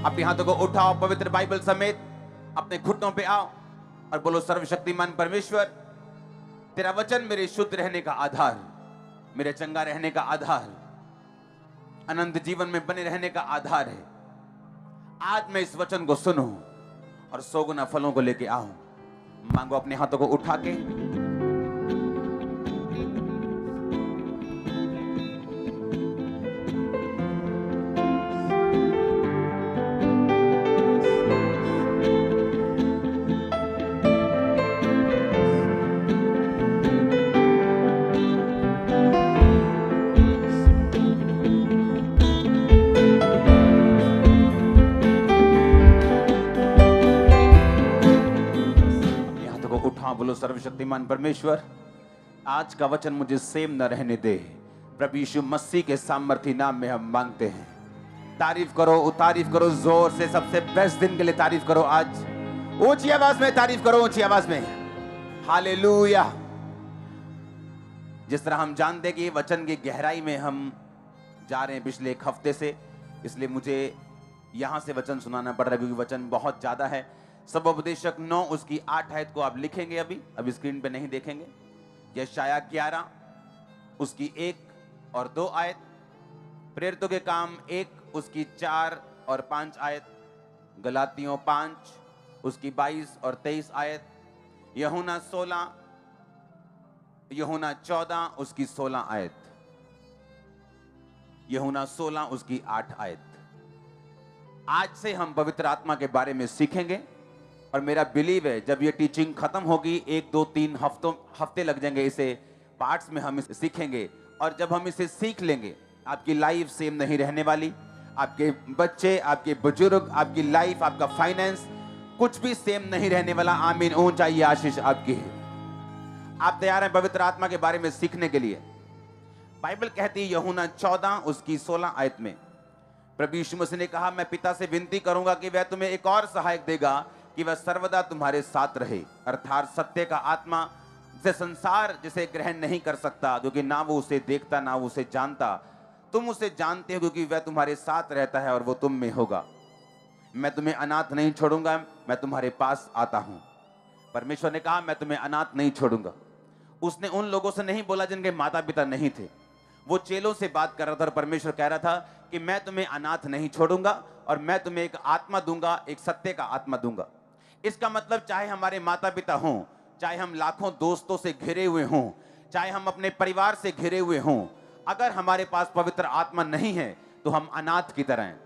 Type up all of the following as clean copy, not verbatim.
अपने हाथों को उठाओ, पवित्र बाइबल समेत अपने घुटनों पे आओ और बोलो, सर्वशक्तिमान परमेश्वर, तेरा वचन मेरे शुद्ध रहने का आधार, मेरे चंगा रहने का आधार, अनंत जीवन में बने रहने का आधार है। आज मैं इस वचन को सुनूं और 100 गुना फलों को लेके आऊं। मांगो अपने हाथों को उठा के। बोलो, सर्वशक्तिमान परमेश्वर, आज का वचन मुझे सेम न रहने दे। प्रभु यीशु मसीह के सामर्थी नाम में हम मांगते हैं। तारीफ करो, तारीफ करो जोर से, सबसे बेस्ट दिन के लिए तारीफ करो। आज ऊंची आवाज में तारीफ करो, ऊंची आवाज में हालेलुया। जिस तरह हम जानते हैं कि वचन की गहराई में हम जा रहे हैं पिछले एक हफ्ते से, इसलिए मुझे यहां से वचन सुनाना पड़ रहा है क्योंकि वचन बहुत ज्यादा है। सबोपदेशक 9 उसकी 8 आयत को आप लिखेंगे, अभी स्क्रीन पे नहीं देखेंगे। यशायाह 11 उसकी 1 और 2 आयत, प्रेरितों के काम 1 उसकी 4 और 5 आयत, गलातियों 5 उसकी 22 और 23 आयत, यूहन्ना 14 उसकी 16 आयत, यूहन्ना 16 उसकी 8 आयत। आज से हम पवित्र आत्मा के बारे में सीखेंगे और मेरा बिलीव है जब ये टीचिंग खत्म होगी, 1 2 3 हफ्ते लग जाएंगे इसे पार्ट्स में हम इसे सीखेंगे। और जब हम इसे सीख लेंगे, आपकी लाइफ सेम नहीं रहने वाली। आपके बच्चे, आपके बुजुर्ग, आपकी लाइफ, आपका फाइनेंस, कुछ भी सेम नहीं रहने वाला। आमीन। ऊंचा ये आशीष आपकी है। आप तैयार हैं पवित्र आत्मा के बारे में सीखने के लिए? बाइबल कहती है यूहन्ना 14 उसकी 16 आयत में, प्रभु यीशु मसीह ने कहा, मैं पिता से विनती करूंगा कि वह तुम्हें एक और सहायक देगा कि वह सर्वदा तुम्हारे साथ रहे, अर्थात सत्य का आत्मा, जिसे संसार जिसे ग्रहण नहीं कर सकता क्योंकि ना वो उसे देखता ना वो उसे जानता। तुम उसे जानते हो क्योंकि वह तुम्हारे साथ रहता है और वो तुम में होगा। मैं तुम्हें अनाथ नहीं छोड़ूंगा, मैं तुम्हारे पास आता हूं। परमेश्वर ने कहा, मैं तुम्हें अनाथ नहीं छोड़ूंगा। उसने उन लोगों से नहीं बोला जिनके माता पिता नहीं थे। वो चेलों से बात कर रहा था और परमेश्वर कह रहा था कि मैं तुम्हें अनाथ नहीं छोड़ूंगा और मैं तुम्हें एक आत्मा दूंगा, एक सत्य का आत्मा दूंगा। इसका मतलब चाहे हमारे माता पिता हों, चाहे हम लाखों दोस्तों से घिरे हुए हों, चाहे हम अपने परिवार से घिरे हुए हों, अगर हमारे पास पवित्र आत्मा नहीं है तो हम अनाथ की तरह हैं।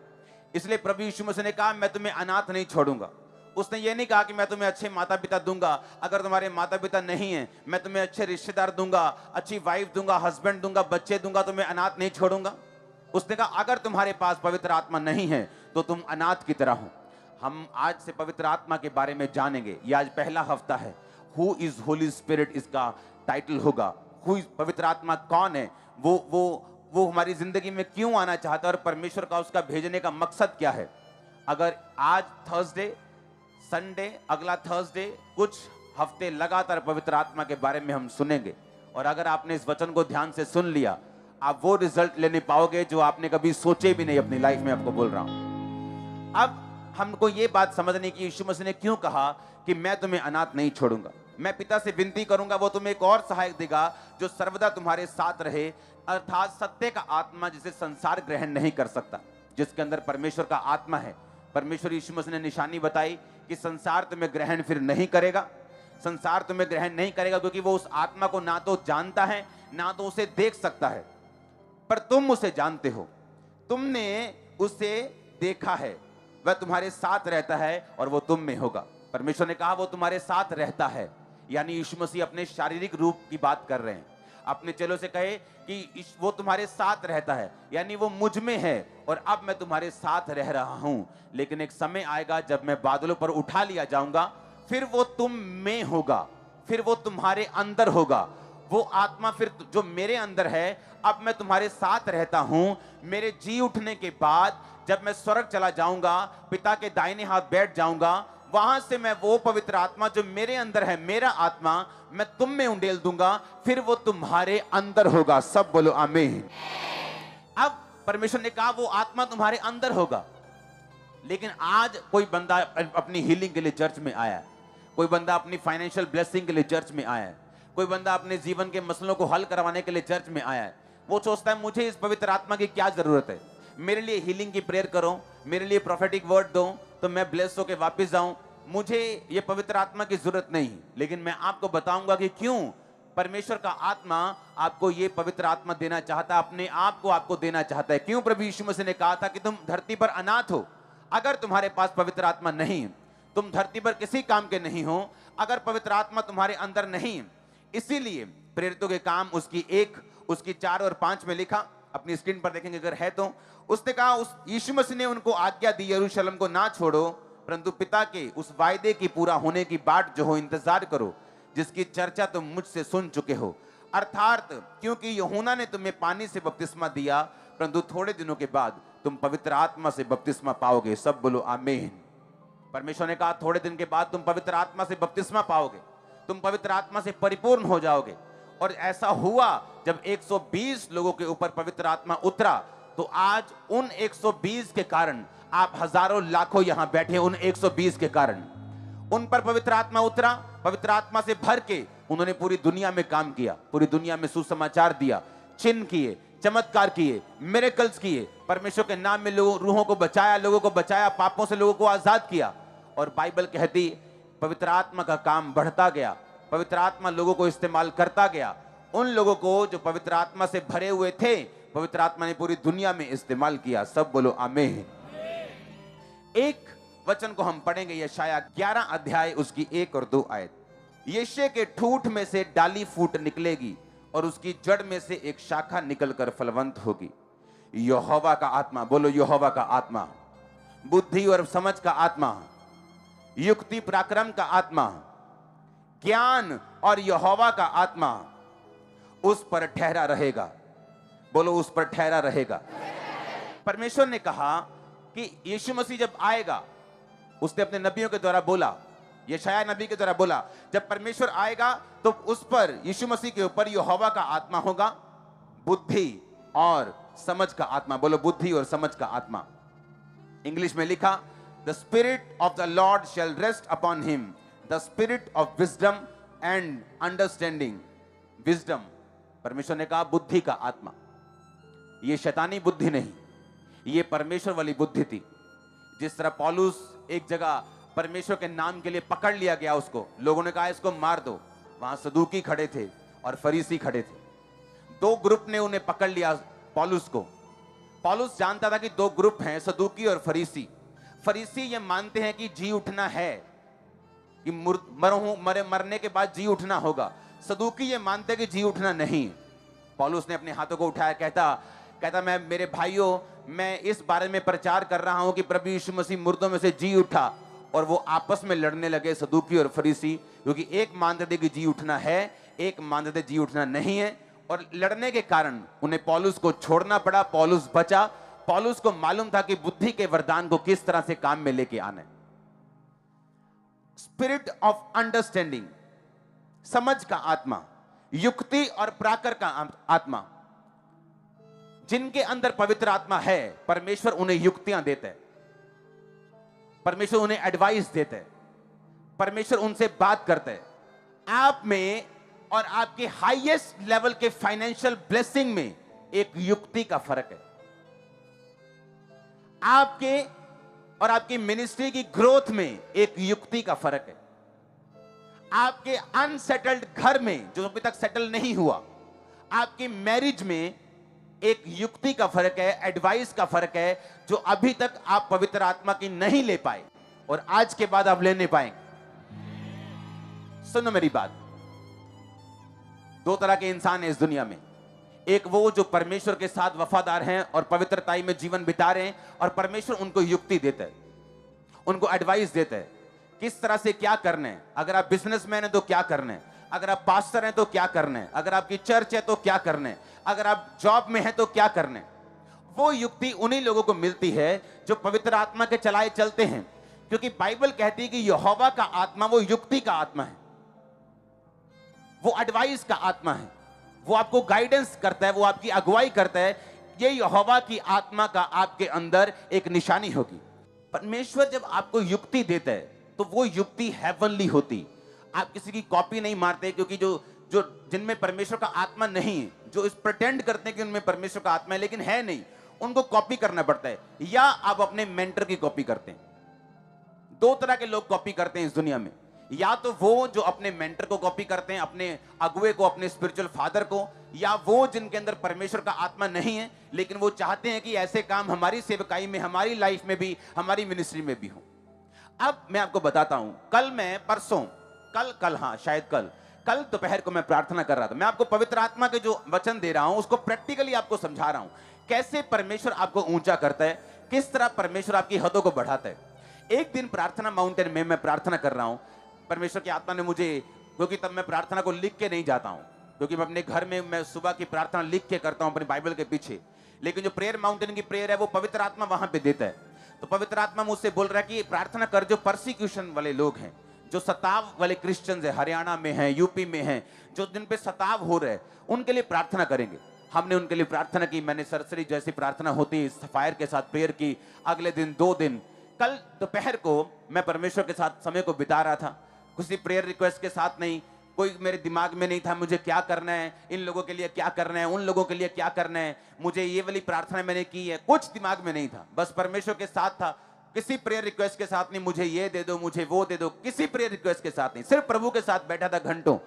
इसलिए प्रभु यीशु मसीह ने कहा, मैं तुम्हें अनाथ नहीं छोड़ूंगा। उसने ये नहीं कहा कि मैं तुम्हें अच्छे माता पिता दूंगा, अगर तुम्हारे माता पिता नहीं है मैं तुम्हें अच्छे रिश्तेदार दूंगा, अच्छी वाइफ दूंगा, हस्बैंड दूंगा, बच्चे दूंगा, तुम्हें अनाथ नहीं छोड़ूंगा। उसने कहा अगर तुम्हारे पास पवित्र आत्मा नहीं है तो तुम अनाथ की तरह हो। हम आज से पवित्र आत्मा के बारे में जानेंगे। ये आज पहला हफ्ता है। हु इज होली स्पिरिट इसका टाइटल होगा। पवित्र आत्मा कौन है, वो हमारी जिंदगी में क्यों आना चाहता है और परमेश्वर का उसका भेजने का मकसद क्या है। अगर आज थर्सडे, संडे, अगला थर्सडे, कुछ हफ्ते लगातार पवित्र आत्मा के बारे में हम सुनेंगे और अगर आपने इस वचन को ध्यान से सुन लिया, आप वो रिजल्ट लेने पाओगे जो आपने कभी सोचे भी नहीं अपनी लाइफ में। आपको बोल रहा हूं। अब हमको ये बात समझने की यीशु मसीह ने क्यों कहा कि मैं तुम्हें अनाथ नहीं छोड़ूंगा, मैं पिता से विनती करूंगा, वो तुम्हें एक और सहायक देगा जो सर्वदा तुम्हारे साथ रहे, अर्थात सत्य का आत्मा जिसे संसार ग्रहण नहीं कर सकता, जिसके अंदर परमेश्वर का आत्मा है। परमेश्वर यीशु मसीह ने निशानी बताई कि संसार तुम्हें ग्रहण फिर नहीं करेगा। संसार तुम्हें ग्रहण नहीं करेगा क्योंकि वो उस आत्मा को ना तो जानता है ना तो उसे देख सकता है, पर तुम उसे जानते हो, तुमने उसे देखा है, वह तुम्हारे साथ रहता है और वो तुम में होगा। परमेश्वर ने कहा वो तुम्हारे साथ रहता है, यानी यीशु मसीह अपने शारीरिक रूप की बात कर रहे हैं। अपने चेलों से कहे कि वो तुम्हारे साथ रहता है, यानी वो मुझ में है और अब मैं तुम्हारे साथ रह रहा हूं। लेकिन एक समय आएगा जब मैं बादलों पर उठा लिया जाऊंगा, फिर वो तुम में होगा, फिर वो तुम्हारे अंदर होगा। वो आत्मा फिर जो मेरे अंदर है, अब मैं तुम्हारे साथ रहता हूं। मेरे जी उठने के बाद जब मैं स्वर्ग चला जाऊंगा, पिता के दाहिने हाथ बैठ जाऊंगा, वहां से मैं वो पवित्र आत्मा जो मेरे अंदर है, मेरा आत्मा, मैं तुम में उंडेल दूंगा, फिर वो तुम्हारे अंदर होगा। सब बोलो आमीन। अब परमेश्वर ने कहा वो आत्मा तुम्हारे अंदर होगा। लेकिन आज कोई बंदा अपनी हीलिंग के लिए चर्च में आया है, कोई बंदा अपनी फाइनेंशियल ब्लेसिंग के लिए चर्च में आया है, कोई बंदा अपने जीवन के मसलों को हल करवाने के लिए चर्च में आया है। वो सोचता है मुझे इस पवित्र आत्मा की क्या जरूरत है, मेरे लिए हीलिंग की प्रेयर करो, मेरे लिए प्रोफेटिक वर्ड दो तो मैं ब्लेस होकर वापस जाऊं, मुझे ये पवित्र आत्मा की जरूरत नहीं। लेकिन मैं आपको बताऊंगा कि क्यों परमेश्वर का आत्मा आपको ये पवित्र आत्मा देना चाहता है, अपने आप को आपको देना चाहता है। क्यों प्रभु यीशु मसीह ने कहा था कि तुम धरती पर अनाथ हो, अगर तुम्हारे पास पवित्र आत्मा नहीं, तुम धरती पर किसी काम के नहीं हो अगर पवित्र आत्मा तुम्हारे अंदर नहीं। इसीलिए प्रेरितों के काम उसकी 1 उसकी 4 और 5 में लिखा, अपनी स्क्रीन पर देखेंगे अगर है तो। उसने कहा, उस यीशु मसीह ने उनको आज्ञा दी यरूशलेम को ना छोड़ो, परंतु पिता के उस वायदे की पूरा होने की बाट जो हो इंतजार करो, जिसकी चर्चा तुम मुझसे सुन चुके हो। अर्थात क्योंकि यूहन्ना ने तुम्हें पानी से बपतिस्मा दिया, परंतु थोड़े दिनों के बाद तुम पवित्र आत्मा से बपतिस्मा पाओगे। सब बोलो आमीन। परमेश्वर ने कहा थोड़े दिन के बाद तुम पवित्र आत्मा से बपतिस्मा पाओगे, तुम पवित्र आत्मा से परिपूर्ण हो जाओगे। और ऐसा हुआ जब 120 लोगों के ऊपर पवित्र आत्मा उतरा, तो आज उन 120 के कारण आप हजारों लाखों यहां बैठे, उन 120 के कारण उन पर पवित्र आत्मा उतरा। पवित्र आत्मा से भर के उन्होंने पूरी दुनिया में काम किया, पूरी दुनिया में सुसमाचार दिया, चिन्ह किए, चमत्कार किए, मिरेकल्स किए, परमेश्वर के नाम में लोगों रूहों को बचाया, लोगों को बचाया, पापों से लोगों को आजाद किया। और बाइबल कहती पवित्र आत्मा का काम बढ़ता गया, पवित्र आत्मा लोगों को इस्तेमाल करता गया। उन लोगों को जो पवित्र आत्मा से भरे हुए थे, पवित्र आत्मा ने पूरी दुनिया में इस्तेमाल किया। सब बोलो आमीन। एक वचन को हम पढ़ेंगे, यशाया 11 अध्याय उसकी 1 और 2 आयत। यिशै के ठूठ में से डाली फूट निकलेगी और उसकी जड़ में से एक शाखा निकलकर फलवंत होगी। यहोवा का आत्मा, बोलो यहोवा का आत्मा, बुद्धि और समझ का आत्मा, युक्ति पराक्रम का आत्मा, ज्ञान और यहोवा का आत्मा उस पर ठहरा रहेगा। बोलो उस पर ठहरा रहेगा। परमेश्वर ने कहा कि यीशु मसीह जब आएगा, उसने अपने नबियों के द्वारा बोला, यशाया नबी के द्वारा बोला, जब परमेश्वर आएगा तो उस पर, यीशु मसीह के ऊपर यहोवा का आत्मा होगा, बुद्धि और समझ का आत्मा। बोलो बुद्धि और समझ का आत्मा। इंग्लिश में लिखा, the spirit of the Lord shall rest upon him, the spirit of wisdom and understanding. Wisdom, परमेश्वर ने कहा बुद्धि का आत्मा। ये शैतानी बुद्धि नहीं, ये परमेश्वर वाली बुद्धि थी। जिस तरह पौलुस एक जगह परमेश्वर के नाम के लिए पकड़ लिया गया, उसको लोगों ने कहा इसको मार दो, वहां सदूकी खड़े थे और फरीसी खड़े थे। 2 ग्रुप ने उन्हें पकड़ लिया पौलुस को। पौलुस जानता था कि 2 ग्रुप हैं, सदूकी और फरीसी। फरीसी ये मानते हैं कि जी उठना है, कि मरने के बाद जी उठना होगा। सदूकी ये मानते हैं कि जी उठना नहीं। पौलुस ने अपने हाथों को उठाया, कहता मैं, मेरे भाइयों, मैं इस बारे में प्रचार कर रहा हूं कि प्रभु यीशु मसीह मुर्दों में से जी उठा। और वो आपस में लड़ने लगे, सदूकी और फरीसी, क्योंकि एक मानते थे कि जी उठना है, एक मानते थे जी उठना नहीं है। और लड़ने के कारण उन्हें पौलुस को छोड़ना पड़ा। पौलुस बचा। पौलुस को मालूम था कि बुद्धि के वरदान को किस तरह से काम में लेके आना है। स्पिरिट ऑफ अंडरस्टैंडिंग, समझ का आत्मा, युक्ति और पराक्रम का आत्मा। जिनके अंदर पवित्र आत्मा है, परमेश्वर उन्हें युक्तियां देता है, परमेश्वर उन्हें एडवाइस देता है, परमेश्वर उनसे बात करता है। आप में और आपके हाईएस्ट लेवल के फाइनेंशियल ब्लेसिंग में एक युक्ति का फर्क है। आपके और आपकी मिनिस्ट्री की ग्रोथ में एक युक्ति का फर्क है। आपके अनसेटल्ड घर में, जो अभी तक सेटल नहीं हुआ, आपकी मैरिज में एक युक्ति का फर्क है, एडवाइस का फर्क है, जो अभी तक आप पवित्र आत्मा की नहीं ले पाए और आज के बाद आप लेने पाएंगे। सुनो मेरी बात, 2 तरह के इंसान हैं इस दुनिया में। एक वो जो परमेश्वर के साथ वफादार हैं और पवित्रताई में जीवन बिता रहे हैं, और परमेश्वर उनको युक्ति देता है, उनको एडवाइस देता है किस तरह से क्या करना है। अगर आप बिजनेसमैन हैं तो क्या करना है, अगर आप पास्टर हैं तो क्या करना है, अगर आपकी चर्च है तो क्या करना है, अगर आप जॉब में हैं तो क्या करना है। वो युक्ति उन्हीं लोगों को मिलती है जो पवित्र आत्मा के चलाए चलते हैं, क्योंकि बाइबल कहती है कि यहोवा का आत्मा वो युक्ति का आत्मा है, वो एडवाइस का आत्मा है, वो आपको गाइडेंस करता है, वो आपकी अगुवाई करता है। ये यहोवा की आत्मा का आपके अंदर एक निशानी होगी। परमेश्वर जब आपको युक्ति देता है तो वो युक्ति हेवनली होती। आप किसी की कॉपी नहीं मारते, क्योंकि जो जो जिनमें परमेश्वर का आत्मा नहीं है, जो इस प्रिटेंड करते हैं कि उनमें परमेश्वर का आत्मा है लेकिन है नहीं, उनको कॉपी करना पड़ता है। या आप अपने मेंटर की कॉपी करते हैं। दो तरह के लोग कॉपी करते हैं इस दुनिया में। या तो वो जो अपने मेंटर को कॉपी करते हैं, अपने अगुए को, अपने स्पिरिचुअल फादर को, या वो जिनके अंदर परमेश्वर का आत्मा नहीं है लेकिन वो चाहते हैं कि ऐसे काम हमारी सेवकाई में, हमारी लाइफ में भी, हमारी मिनिस्ट्री में भी हो। अब मैं आपको बताता हूं, कल मैं परसों शायद कल दोपहर को मैं प्रार्थना कर रहा था। मैं आपको पवित्र आत्मा के जो वचन दे रहा हूं उसको प्रैक्टिकली आपको समझा रहा हूं, कैसे परमेश्वर आपको ऊंचा करता है, किस तरह परमेश्वर आपकी हदों को बढ़ाता है। एक दिन प्रार्थना माउंटेन में मैं प्रार्थना कर रहा हूं, परमेश्वर की आत्मा ने मुझे, क्योंकि तब मैं प्रार्थना को लिख के नहीं जाता हूं, क्योंकि मैं अपने घर में मैं सुबह की प्रार्थना लिख के करता हूं अपनी बाइबल के पीछे, लेकिन जो प्रेयर माउंटेन की प्रेयर है वो पवित्र आत्मा वहां पे देता है। तो पवित्र आत्मा मुझसे बोल रहा है कि प्रार्थना कर, जो परसिक्यूशन वाले लोग हैं, जो सताव वाले क्रिश्चियंस है, हरियाणा में हैं, यूपी में हैं, जो जिन पे सताव हो रहे हैं, उनके लिए प्रार्थना करेंगे। हमने उनके लिए प्रार्थना की। मैंने सरसरी जैसी प्रार्थना होती है फायर के साथ प्रेयर की। अगले दिन 2 दिन, कल दोपहर को मैं परमेश्वर के साथ समय को बिता रहा था, किसी प्रेयर रिक्वेस्ट के साथ नहीं, कोई मेरे दिमाग में नहीं था मुझे क्या करना है, इन लोगों के लिए क्या करना है, उन लोगों के लिए क्या करना है, मुझे ये वाली प्रार्थना मैंने की है, कुछ दिमाग में नहीं था, बस परमेश्वर के साथ था। किसी प्रेयर रिक्वेस्ट के साथ नहीं, मुझे ये दे दो, मुझे वो दे दो, किसी प्रेयर रिक्वेस्ट के साथ नहीं, सिर्फ प्रभु के साथ बैठा था घंटों।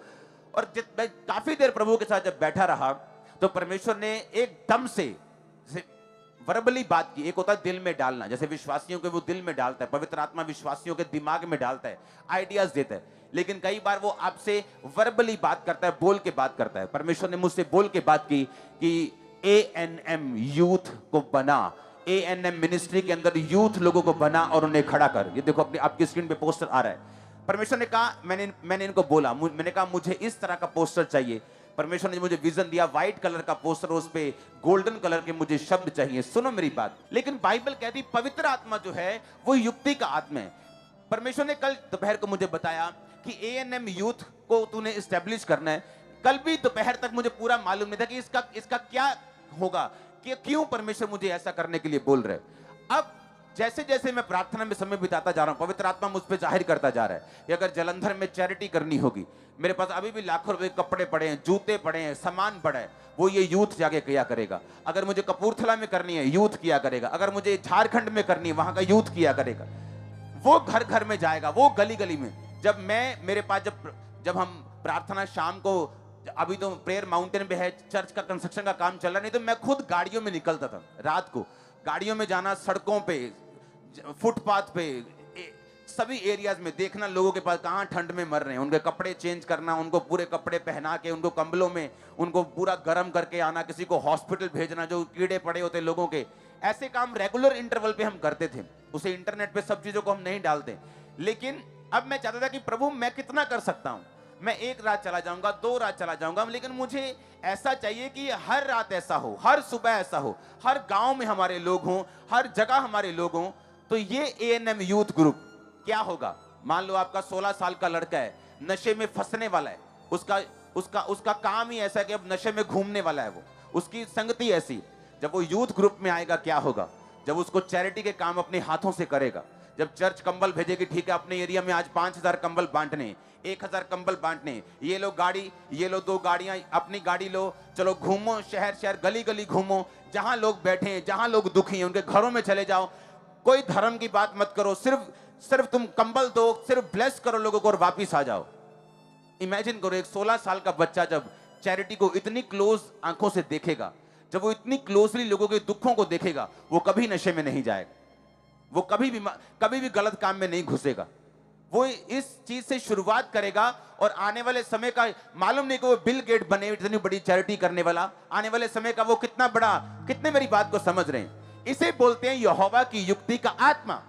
और काफी देर प्रभु के साथ जब बैठा रहा तो परमेश्वर ने एकदम से वर्बली बात की। एक होता है दिल में डालना, जैसे विश्वासियों के वो दिल में डालता है, पवित्र आत्मा विश्वासियों के दिमाग में डालता है, आइडियाज देता है, लेकिन कई बार वो आपसे वर्बली बात करता है, बोल के बात करता है। परमेश्वर ने मुझसे बोल के बात की कि ANM यूथ को बना, ANM मिनिस्ट्री के अंदर यूथ लोगों को बना और उन्हें खड़ा कर। ये देखो अपनी आपकी स्क्रीन पे पोस्टर आ रहा है। परमेश्वर ने कहा, मैंने इनको बोला, मैंने कहा मुझे इस तरह का पोस्टर चाहिए। परमेश्वर ने मुझे विजन दिया, व्हाइट कलर का पोस्टर, उस पे गोल्डन कलर के मुझे शब्द चाहिए। सुनो मेरी बात, लेकिन बाइबल कहती पवित्र आत्मा जो है वो युक्ति का आत्मा है। परमेश्वर ने कल दोपहर को मुझे बताया कि ANM यूथ को तूने एस्टेब्लिश करना है। कल भी दोपहर तक मुझे पूरा मालूम नहीं था कि इसका क्या होगा, कि क्यों परमेश्वर मुझे ऐसा करने के लिए बोल रहे। अब जैसे जैसे मैं प्रार्थना में समय बिताता जा रहा हूं, पवित्र आत्मा मुझ पे जाहिर करता जा रहा है कि अगर जलंधर में चैरिटी करनी होगी, मेरे पास अभी भी लाखों रुपए कपड़े पड़े हैं, जूते पड़े हैं, सामान पड़ा है, वो ये यूथ जाके किया करेगा। अगर मुझे कपूरथला में करनी है, यूथ किया करेगा। अगर मुझे झारखंड में करनी है, वहां का यूथ किया करेगा। वो घर घर में जाएगा, वो गली गली में। जब मैं मेरे पास जब हम प्रार्थना शाम को, अभी तो प्रेयर माउंटेन पे है, चर्च का कंस्ट्रक्शन का काम चल रहा, नहीं तो मैं खुद गाड़ियों में निकलता था। रात को गाड़ियों में जाना, सड़कों पे, फुटपाथ पे, सभी एरियाज में देखना लोगों के पास कहां ठंड में मर रहे हैं, उनके कपड़े चेंज करना, उनको पूरे कपड़े पहना के, उनको कंबलों में उनको पूरा गर्म करके आना, किसी को हॉस्पिटल भेजना जो कीड़े पड़े होते लोगों के। ऐसे काम रेगुलर इंटरवल पे हम करते थे। उसे इंटरनेट पे सब चीजों को हम नहीं डालते। लेकिन अब मैं चाहता था कि प्रभु मैं कितना कर सकता हूं, मैं 1 रात चला जाऊंगा, 2 रात चला जाऊंगा, लेकिन मुझे ऐसा चाहिए कि हर रात ऐसा हो, हर सुबह ऐसा हो, हर गांव में हमारे लोग हों, हर जगह हमारे लोग हों। तो ये ANM यूथ ग्रुप क्या होगा, मान लो आपका 16 साल का लड़का है, नशे में फंसने वाला है, उसका काम ही ऐसा है कि अब नशे में घूमने वाला है, वो उसकी संगति ऐसी। जब वो यूथ ग्रुप में आएगा क्या होगा, जब उसको चैरिटी के काम अपने हाथों से करेगा, जब चर्च कंबल भेजेगी, ठीक है अपने एरिया में आज 5000 कंबल बांटने, 1000 कंबल बांटने, ये लो गाड़ी, ये लो 2 गाड़ियां, अपनी गाड़ी लो, चलो घूमो, शहर शहर गली गली घूमो, जहां लोग बैठे हैं, जहां लोग दुखी हैं उनके घरों में चले जाओ। कोई धर्म की बात मत करो, सिर्फ तुम कंबल दो, सिर्फ ब्लेस करो लोगों को और वापिस आ जाओ। इमेजिन करो एक 16 साल का बच्चा जब चैरिटी को इतनी क्लोज आंखों से देखेगा, जब वो इतनी क्लोजली लोगों के दुखों को देखेगा, वो कभी नशे में नहीं जाएगा, वो कभी भी गलत काम में नहीं घुसेगा। वो इस चीज से शुरुआत करेगा और आने वाले समय का मालूम नहीं कि वो बिल गेट बने इतनी बड़ी चैरिटी करने वाला, आने वाले समय का वो कितना बड़ा, कितने मेरी बात को समझ रहे हैं। इसे बोलते हैं यहोवा की युक्ति का आत्मा।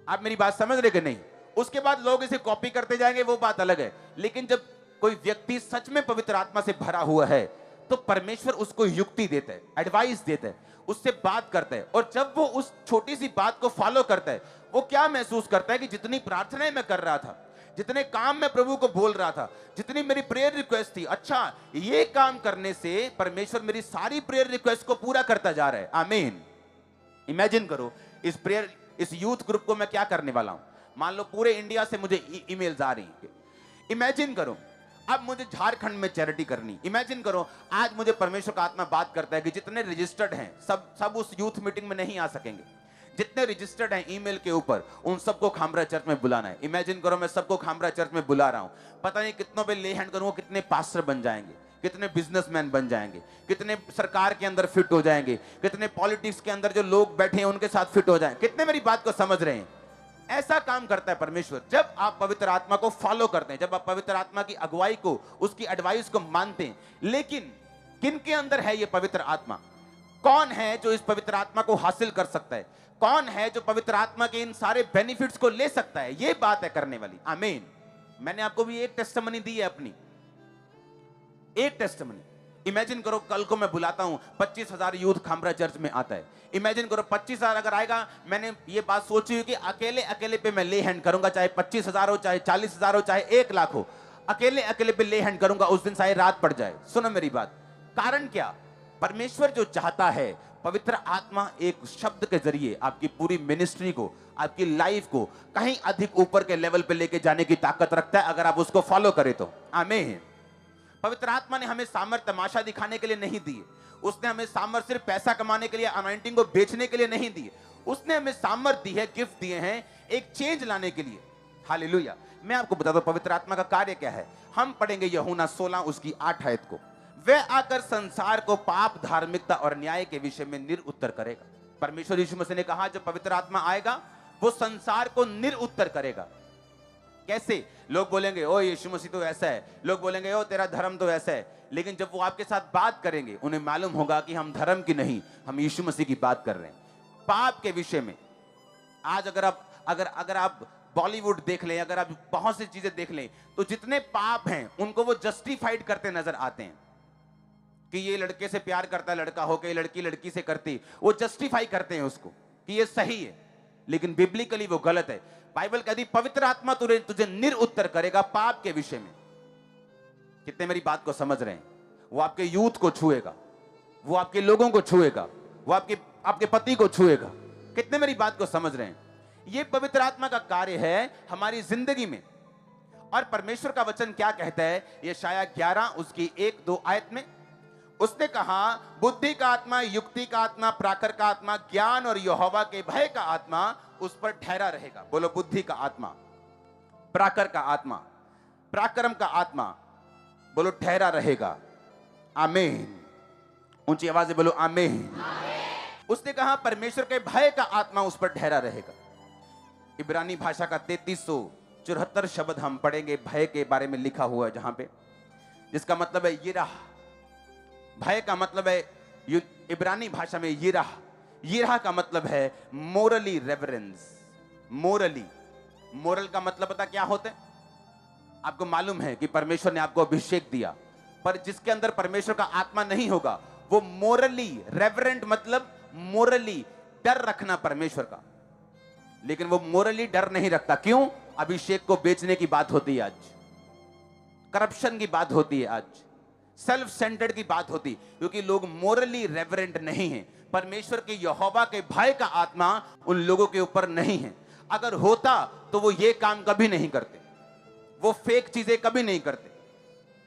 आप मेरी बात समझ रहे कि नहीं? उसके बाद लोग इसे कॉपी करते जाएंगे, वो बात अलग है। लेकिन जब कोई व्यक्ति सच में पवित्र आत्मा से भरा हुआ है तो परमेश्वर उसको युक्ति देता है, एडवाइस देता है, उससे बात करता है। और जब वो उस छोटी सी बात को फॉलो करता है, वो क्या महसूस करता है कि जितनी प्रार्थनाएं मैं कर रहा था, जितने काम मैं प्रभु को बोल रहा था, जितनी मेरी प्रेयर रिक्वेस्ट थी, अच्छा ये काम करने से परमेश्वर मेरी सारी प्रेयर रिक्वेस्ट को पूरा करता जा रहा है। आमीन। इमेजिन करो इस प्रेयर इस यूथ ग्रुप को मैं क्या करने वाला हूं। मान लो पूरे इंडिया से मुझे ईमेल्स आ रही हैं। इमेजिन करो अब मुझे झारखंड में चैरिटी करनी। इमेजिन करो आज मुझे परमेश्वर का आत्मा बात करता है कि जितने रजिस्टर्ड हैं सब उस यूथ मीटिंग में नहीं आ सकेंगे। जितने रजिस्टर्ड हैं ईमेल के ऊपर उन सबको खामरा चर्च में बुलाना है। इमेजिन करो मैं सबको खामरा चर्च में बुला रहा हूं। पता नहीं कितनों पे ले हैंड करूंगा, कितने पास्टर बन जाएंगे, कितने बिजनेसमैन बन जाएंगे, कितने सरकार के अंदर फिट हो जाएंगे, कितने पॉलिटिक्स के अंदर जो लोग बैठे हैं उनके साथ फिट हो जाएंगे। कितने मेरी बात को समझ रहे हैं। ऐसा काम करता है परमेश्वर। जब आप पवित्र आत्मा को फॉलो करते हैं, जब आप पवित्र आत्मा की अगुवाई को, उसकी एडवाइस को मानते हैं। लेकिन किनके अंदर है ये पवित्र आत्मा? कौन है जो इस पवित्र आत्मा को हासिल कर सकता है? कौन है जो पवित्र आत्मा के इन सारे बेनिफिट्स को ले सकता है? ये बात है करने वाली। आमीन। मैंने आपको भी एक टेस्टिमनी दी है, अपनी एक टेस्टिमनी। इमेजिन करो कल को मैं बुलाता हूं 25,000 यूथ खामरा चर्च में आता है। इमेजिन करो 25,000 अगर आएगा, मैंने ये बात सोची हुई कि अकेले अकेले पे मैं ले हैंड करूंगा, चाहे 25,000 हो, चाहे 40,000 हो, चाहे 1 लाख हो, अकेले अकेले पे ले हैंड करूंगा। उस दिन चाहे रात पड़ जाए। सुनो मेरी बात। कारण क्या? परमेश्वर जो चाहता है, पवित्र आत्मा एक शब्द के जरिए आपकी पूरी मिनिस्ट्री को, आपकी लाइफ को कहीं अधिक ऊपर के लेवल पे लेके जाने की ताकत रखता है, अगर आप उसको फॉलो करें तो। आमीन। पवित्र आत्मा ने हमें सामर्थ तमाशा दिखाने के लिए नहीं दी। उसने हमें सामर्थ सिर्फ पैसा कमाने के लिए, अनॉइंटिंग को बेचने के लिए नहीं दी। उसने हमें सामर्थ दी है, गिफ्ट दिए हैं एक चेंज लाने के लिए। हालेलुया। मैं आपको बता दूं पवित्र आत्मा का कार्य क्या है। हम पढ़ेंगे यूहन्ना 16 उसकी 8 आयत को। वह आकर संसार को पाप, धार्मिकता और न्याय के विषय में निरुत्तर करेगा। परमेश्वर यीशु मसीह ने कहा जब पवित्र आत्मा आएगा वो संसार को निरुत्तर करेगा। कैसे? लोग बोलेंगे ओ यीशु मसीह तो ऐसा है, लोग बोलेंगे ओ तेरा धर्म तो ऐसा है, लेकिन जब वो आपके साथ बात करेंगे उन्हें मालूम होगा कि हम धर्म की नहीं, हम यीशु मसीह की बात कर रहे हैं। पाप के विषय में आज अगर आप बॉलीवुड देख लें, अगर आप बहुत सी चीजें देख लें, तो जितने पाप हैं उनको वो जस्टिफाइड करते नजर आते हैं कि ये लड़के से प्यार करता है लड़का होके, लड़की लड़की से करती, वो जस्टिफाई करते हैं उसको कि ये सही है, लेकिन बिब्लिकली वो गलत है। बाइबल कहती पवित्र आत्मा तुझे निरुत्तर करेगा पाप के विषय में। कितने मेरी बात को समझ रहे हैं? वो आपके यूथ को छुएगा, वो आपके लोगों को छुएगा, वो आपके पति को छुएगा। कितने मेरी बात को समझ रहे हैं? ये पवित्र आत्मा का कार्य है हमारी जिंदगी में। और परमेश्वर का वचन क्या कहता है? यशायाह 11 उसकी 1-2 आयत में उसने कहा बुद्धि का आत्मा, युक्ति का आत्मा, प्राकर का आत्मा, ज्ञान और यहोवा के भय का आत्मा उस पर ठहरा रहेगा। बोलो बुद्धि का आत्मा, प्राकर का आत्मा, पराक्रम का आत्मा, बोलो ठहरा रहेगा। आमीन। ऊंची आवाज से बोलो आमीन। उसने कहा परमेश्वर के भय का आत्मा उस पर ठहरा रहेगा। इब्रानी भाषा का 3374 शब्द हम पढ़ेंगे भय के बारे में लिखा हुआ है, जहां पे जिसका मतलब है यिराह। भय का मतलब है इब्रानी भाषा में यिराह। यिराह का मतलब है मोरली रेवरेंस। मोरल का मतलब पता क्या होता है? आपको मालूम है कि परमेश्वर ने आपको अभिषेक दिया, पर जिसके अंदर परमेश्वर का आत्मा नहीं होगा वो मोरली रेवरेंट, मतलब मोरली डर रखना परमेश्वर का, लेकिन वो मोरली डर नहीं रखता। क्यों? अभिषेक को बेचने की बात होती है आज, करप्शन की बात होती है आज, सेल्फ सेंटर्ड की बात होती, क्योंकि लोग मोरली रेवरेंट नहीं हैं। परमेश्वर के यहोवा के भय का आत्मा उन लोगों के ऊपर नहीं है। अगर होता तो वो ये काम कभी नहीं करते, वो फेक चीजें कभी नहीं करते,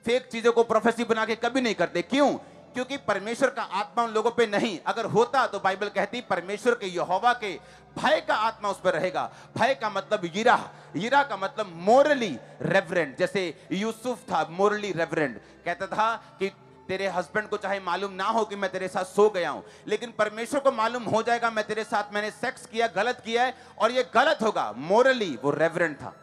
फेक चीजों को प्रोफेसी बना के कभी नहीं करते। क्यों? क्योंकि परमेश्वर का आत्मा उन लोगों पे नहीं। अगर होता तो बाइबल कहती परमेश्वर के यहोवा के भय का आत्मा उस पर रहेगा। भय का मतलब यिराह, यिराह का मतलब मोरली रेवरेंट। जैसे यूसुफ था मोरली रेवरेंट, कहता था कि तेरे हस्बैंड को चाहे मालूम ना हो कि मैं तेरे साथ सो गया हूं, लेकिन परमेश्वर को मालूम हो जाएगा मैं तेरे साथ मैंने सेक्स किया, गलत किया है और ये गलत होगा। मोरली वो रेवरेंट था।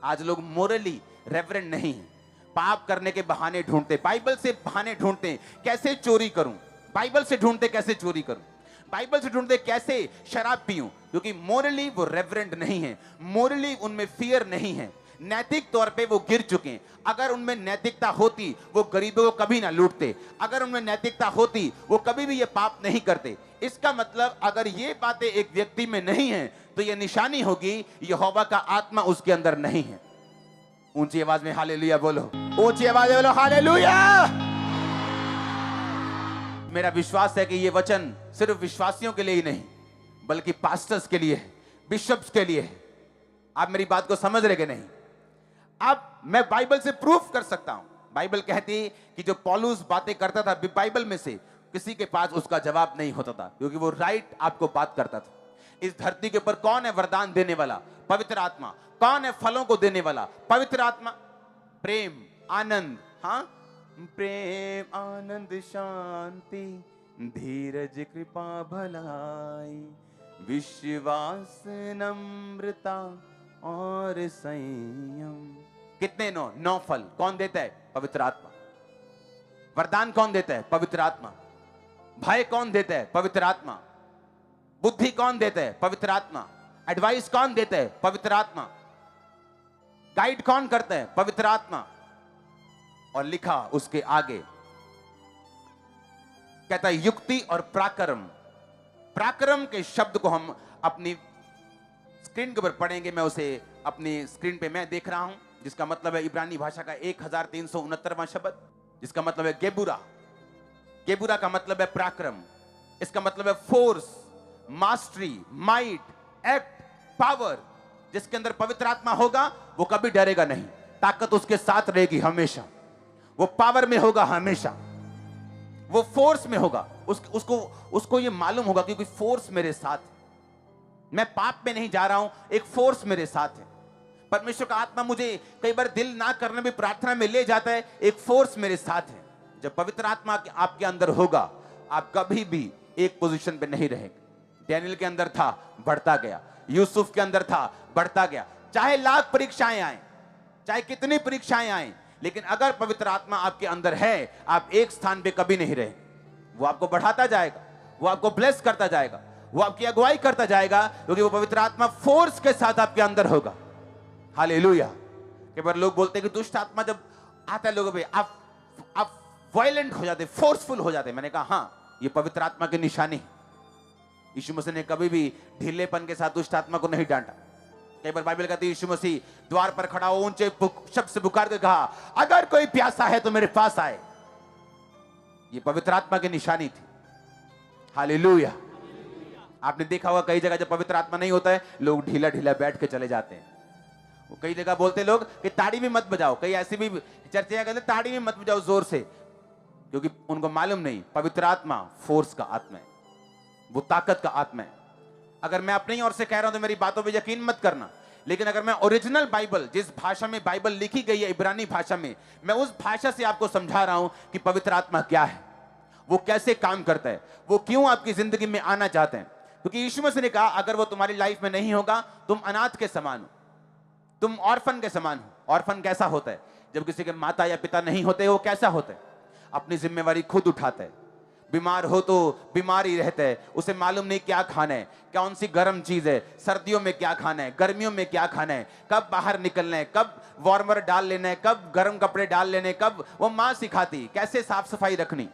आज लोग मोरली रेवरेंट नहीं है, पाप करने के बहाने ढूंढते, बाइबल से बहाने ढूंढते कैसे चोरी करूं, बाइबल से ढूंढते कैसे चोरी करूं, बाइबल से ढूंढते कैसे शराब पीऊं, क्योंकि मोरली वो रेवरेंट नहीं है। मोरली उनमें फियर नहीं है, नैतिक तौर पे वो गिर चुके हैं। अगर उनमें नैतिकता होती वो गरीबों को कभी ना लूटते, अगर उनमें नैतिकता होती वो कभी भी ये पाप नहीं करते। इसका मतलब अगर ये बातें एक व्यक्ति में नहीं है तो ये निशानी होगी यहोवा का आत्मा उसके अंदर नहीं है। ऊंची आवाज में हालेलुया बोलो, ऊंची आवाज में बोलो हालेलुया। मेरा विश्वास है कि ये वचन सिर्फ विश्वासियों के लिए ही नहीं बल्कि पास्टर्स के लिए है, बिशप्स के लिए है। आप मेरी बात को समझ रहे कि नहीं? अब मैं बाइबल से प्रूफ कर सकता हूं। बाइबल कहती है कि जो पौलुस बातें करता था बाइबल में से, किसी के पास उसका जवाब नहीं होता था, क्योंकि वो राइट आपको बात करता था। इस धरती के ऊपर कौन है वरदान देने वाला? पवित्र आत्मा। कौन है फलों को देने वाला? पवित्र आत्मा। प्रेम, आनंद, हाँ, प्रेम, आनंद, शांति, धीरज, कृपा, भलाई, विश्वास, नम्रता और संयम। कितने? 9 फल। कौन देता है? पवित्र आत्मा। वरदान कौन देता है? पवित्र आत्मा। भय कौन देता है? पवित्र आत्मा। बुद्धि कौन देता है? पवित्र आत्मा। एडवाइस कौन देता है? पवित्र आत्मा। गाइड कौन करता है? पवित्र आत्मा। और लिखा उसके आगे, कहता है युक्ति और पराक्रम। पराक्रम के शब्द को हम अपनी स्क्रीन के ऊपर पढ़ेंगे। मैं उसे अपनी स्क्रीन पे मैं देख रहा हूं, जिसका मतलब है इब्रानी भाषा का 1369वां शब्द, जिसका मतलब है गेबुरा। गेबुरा का मतलब है पराक्रम। इसका मतलब है force, mastery, might, act, power. जिसके अंदर पवित्र आत्मा होगा वो कभी डरेगा नहीं। ताकत उसके साथ रहेगी हमेशा। वो पावर में होगा हमेशा। वो फोर्स में होगा। उसको ये मालूम होगा कि कोई फोर्स मेरे साथ है। मैं पाप में नहीं जा रहा हूं, एक फोर्स मेरे साथ है। परमेश्वर का आत्मा मुझे कई बार दिल ना करने में प्रार्थना में ले जाता है, एक फोर्स मेरे साथ है। जब पवित्र आत्मा आपके अंदर होगा, आप कभी भी एक पोजीशन पे नहीं रहेंगे। डैनियल के अंदर था, बढ़ता गया। यूसुफ के अंदर था, बढ़ता गया। चाहे लाख परीक्षाएं आए, चाहे कितनी परीक्षाएं आए, लेकिन अगर पवित्र आत्मा आपके अंदर है, आप एक स्थान पे कभी नहीं रहेंगे। वो आपको बढ़ाता जाएगा, वो आपको ब्लेस करता जाएगा, वो आपकी अगुवाई करता जाएगा, क्योंकि वो पवित्र आत्मा फोर्स के साथ आपके अंदर होगा। हालेलुया। कई बार लोग बोलते हैं कि दुष्ट आत्मा जब आता है लोगों पे, आप वायलेंट हो जाते, फोर्सफुल हो जाते। मैंने कहा हाँ, ये पवित्र आत्मा की निशानी है। यीशु मसीह ने कभी भी ढीलेपन के साथ दुष्ट आत्मा को नहीं डांटा। कई बार बाइबल कहती है यीशु मसीह द्वार पर खड़ा हो ऊंचे शब्द से पुकार कर कहा, अगर कोई प्यासा है तो मेरे पास आए। ये पवित्र आत्मा की निशानी थी। हालेलुया। आपने देखा होगा कई जगह जब पवित्र आत्मा नहीं होता है, लोग ढीला ढीला बैठ के चले जाते हैं। वो कई जगह बोलते लोग कि ताड़ी भी मत बजाओ। कई ऐसी भी चर्चाएं कहते ताड़ी भी मत बजाओ जोर से, क्योंकि उनको मालूम नहीं पवित्र आत्मा फोर्स का आत्मा है, वो ताकत का आत्मा है। अगर मैं अपनी ओर से कह रहा हूं तो मेरी बातों पे यकीन मत करना, लेकिन अगर मैं ओरिजिनल बाइबल, जिस भाषा में बाइबल लिखी गई है, इब्रानी भाषा में, मैं उस भाषा से आपको समझा रहा हूं कि पवित्र आत्मा क्या है, वो कैसे काम करता है, वो क्यों आपकी जिंदगी में आना चाहते हैं। क्योंकि यीशु मसीह ने कहा अगर वो तुम्हारी लाइफ में नहीं होगा, तुम अनाथ के समान हो, तुम ऑर्फन के समान हो। ऑर्फन कैसा होता है? जब किसी के माता या पिता नहीं होते, वो कैसा होता है? अपनी जिम्मेवारी खुद उठाता है। बीमार हो तो बीमार ही रहता है, उसे मालूम नहीं क्या खाना है, कौन सी गर्म चीज है, सर्दियों में क्या खाना है, गर्मियों में क्या खाना है, कब बाहर निकलना है, कब वार्मर डाल लेना है, कब गर्म कपड़े डाल लेने, कब वो मां सिखाती कैसे साफ सफाई रखनी।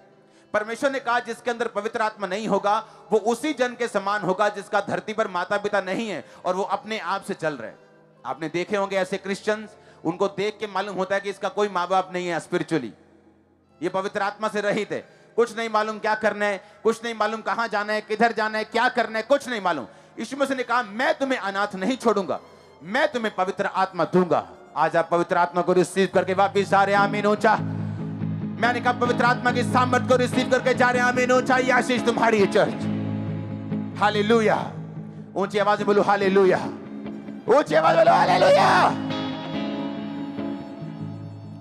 परमेश्वर ने कहा जिसके अंदर पवित्र आत्मा नहीं होगा, वो उसी जन के समान होगा जिसका धरती पर माता पिता नहीं है और वो अपने आप से चल रहे हैं। आपने देखे होंगे ऐसे क्रिश्चियंस, उनको देख के मालूम होता है कि इसका कोई माँ बाप नहीं है स्पिरिचुअली, ये पवित्र आत्मा से रहित है। कुछ नहीं मालूम क्या करना है, कुछ नहीं मालूम कहां जाना है, किधर जाना है, क्या करना है, कुछ नहीं मालूम। यीशु मसीह ने कहा मैं तुम्हें अनाथ नहीं छोड़ूंगा, मैं तुम्हें पवित्र आत्मा दूंगा। आज आप पवित्र आत्मा को रिसीव करके वापिस जा रहे हैं, आमीन ऊंचा। मैंने कहा पवित्र आत्मा की सामर्थ को रिसीव करके जा रहे हैं, आमीन ऊंचा। ये आशीष तुम्हारी है चर्च। हालेलुया। ऊंची आवाज में बोलो हालेलुया, ऊंची आवाज बोलो हालेलुया,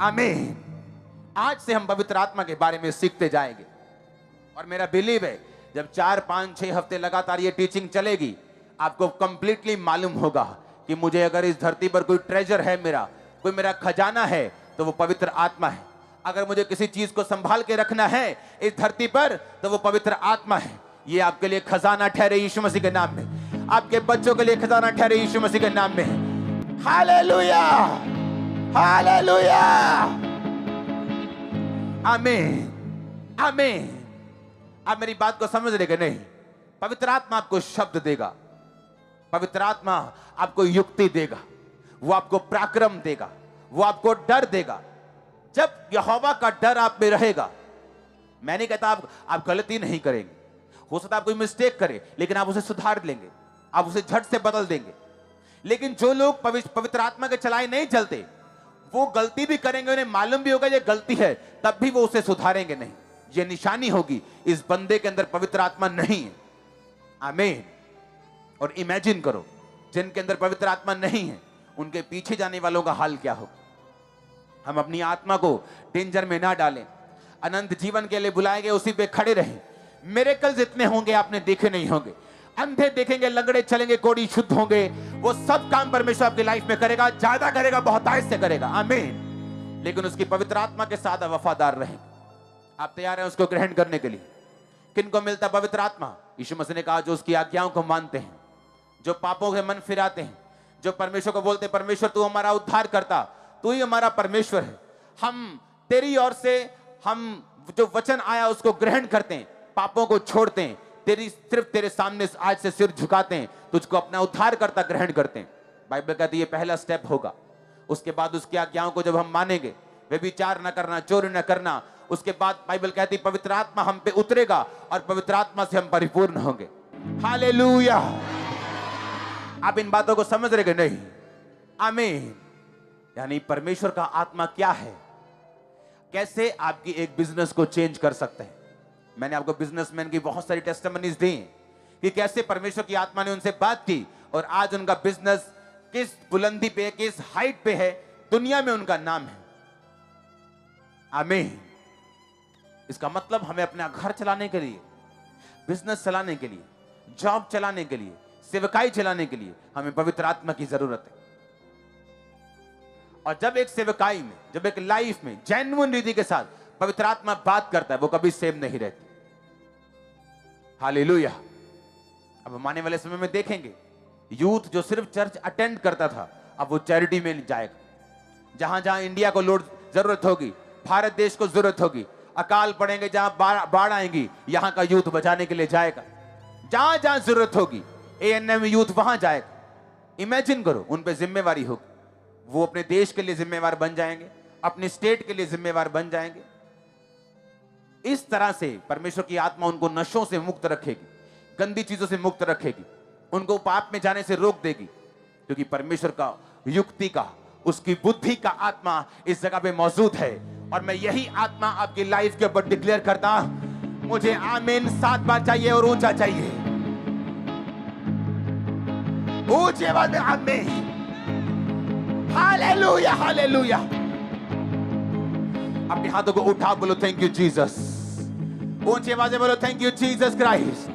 आमीन। आज से हम पवित्र आत्मा के बारे में सीखते जाएंगे और मेरा बिलीव है जब 4, 5, 6 हफ्ते लगातार ये टीचिंग चलेगी, आपको कंप्लीटली मालूम होगा कि मुझे अगर इस धरती पर कोई ट्रेजर है, कोई मेरा खजाना है, तो वो पवित्र आत्मा है। अगर मुझे किसी चीज को संभाल के रखना है इस धरती पर, तो वो पवित्र आत्मा है। ये आपके लिए खजाना ठहरे यीशु मसीह के नाम में, आपके बच्चों के लिए खजाना ठहरे यीशु मसीह के नाम में। हालेलुया, हालेलुया, आमीन, आमीन। आप मेरी बात को समझ रहे कि नहीं? पवित्र आत्मा आपको शब्द देगा, पवित्र आत्मा आपको युक्ति देगा, वो आपको पराक्रम देगा, वो आपको डर देगा। जब यहोवा का डर आप में रहेगा, मैं नहीं कहता आप गलती नहीं करेंगे, हो सकता है आप कोई मिस्टेक करें, लेकिन आप उसे सुधार लेंगे, आप उसे झट से बदल देंगे। लेकिन जो लोग पवित्र आत्मा के चलाए नहीं चलते, वो गलती भी करेंगे, उन्हें मालूम भी होगा ये गलती है, तब भी वो उसे सुधारेंगे नहीं। ये निशानी होगी इस बंदे के अंदर पवित्र आत्मा नहीं है। आमीन। और इमेजिन करो, जिनके अंदर पवित्र आत्मा नहीं है, उनके पीछे जाने वालों का हाल क्या होगा। हम अपनी आत्मा को डेंजर में ना डालें, अनंत जीवन के लिए बुलाए गए उसी पे खड़े रहें। मिरेकल्स इतने होंगे आपने देखे नहीं होंगे। अंधे देखेंगे, लंगड़े चलेंगे, कोढ़ी शुद्ध होंगे। वो सब काम परमेश्वर आपकी लाइफ में करेगा, ज्यादा करेगा, बहुतायत से करेगा। आमीन। लेकिन उसकी पवित्र आत्मा के साथ वफादार रहेंगे। आप तैयार हैं उसको ग्रहण करने के लिए? किनको मिलता पवित्र आत्मा? यीशु मसीह ने कहा, जो उसकी आज्ञाओं को मानते हैं, जो पापों के मन फिराते हैं, जो परमेश्वर को बोलते हैं, परमेश्वर तू हमारा उद्धार करता, तू ही हमारा परमेश्वर है, हम तेरी ओर से हम जो वचन आया उसको ग्रहण करते हैं, पापों को छोड़ते हैं, सिर्फ तेरे सामने आज से सिर झुकाते हैं, तुझको अपना उद्धार करता ग्रहण करते हैं। बाइबल कहती है ये पहला स्टेप होगा। उसके बाद उसकी आज्ञाओं को जब हम मानेंगे, व्यभिचार न करना, चोरी न करना, उसके बाद बाइबल कहती है पवित्र आत्मा हम पे उतरेगा और पवित्र आत्मा से हम परिपूर्ण होंगे। हालेलुया। आप इन बातों को समझ रहे कि नहीं? आमीन। यानी परमेश्वर का आत्मा क्या है, कैसे आपकी एक बिजनेस को चेंज कर सकते हैं। मैंने आपको बिजनेसमैन की बहुत सारी टेस्टिमनीज दी कि कैसे परमेश्वर की आत्मा ने उनसे बात की और आज उनका बिजनेस किस बुलंदी पे, किस हाइट पे है, दुनिया में उनका नाम है। आमीन। इसका मतलब हमें अपना घर चलाने के लिए, बिजनेस चलाने के लिए, जॉब चलाने के लिए, सेवकाई चलाने के लिए हमें पवित्र आत्मा की जरूरत है। और जब एक सेवकाई में, जब एक लाइफ में जेन्युइन रीति के साथ पवित्र आत्मा बात करता है, वो कभी सेम नहीं रहती। हालेलुया। अब हम आने वाले समय में देखेंगे यूथ जो सिर्फ चर्च अटेंड करता था, अब वो चैरिटी में जाएगा। जहां जहां इंडिया को लोड जरूरत होगी, भारत देश को जरूरत होगी, अकाल पड़ेंगे, जहां बाढ़ आएंगी, यहां का यूथ बचाने के लिए जाएगा। जहां जहां जरूरत होगी ANM यूथ वहां जाएगा। इमेजिन करो, उन पे जिम्मेवारी होगी, वो अपने देश के लिए जिम्मेवार बन जाएंगे, अपने स्टेट के लिए जिम्मेवार बन जाएंगे। इस तरह से परमेश्वर की आत्मा उनको नशों से मुक्त रखेगी, गंदी चीजों से मुक्त रखेगी, उनको पाप में जाने से रोक देगी, क्योंकि परमेश्वर का युक्ति का, उसकी बुद्धि का आत्मा इस जगह पे मौजूद है। और मैं यही आत्मा आपकी लाइफ के ऊपर डिक्लेयर करता, मुझे आमीन 7 बार चाहिए और ऊंचा चाहिए, ऊंचे आवाज में आमीन। Hallelujah, hallelujah. अपने हाथों को उठा बोलो थैंक यू जीसस। ऊंची आवाज में बोलो थैंक यू जीसस क्राइस्ट।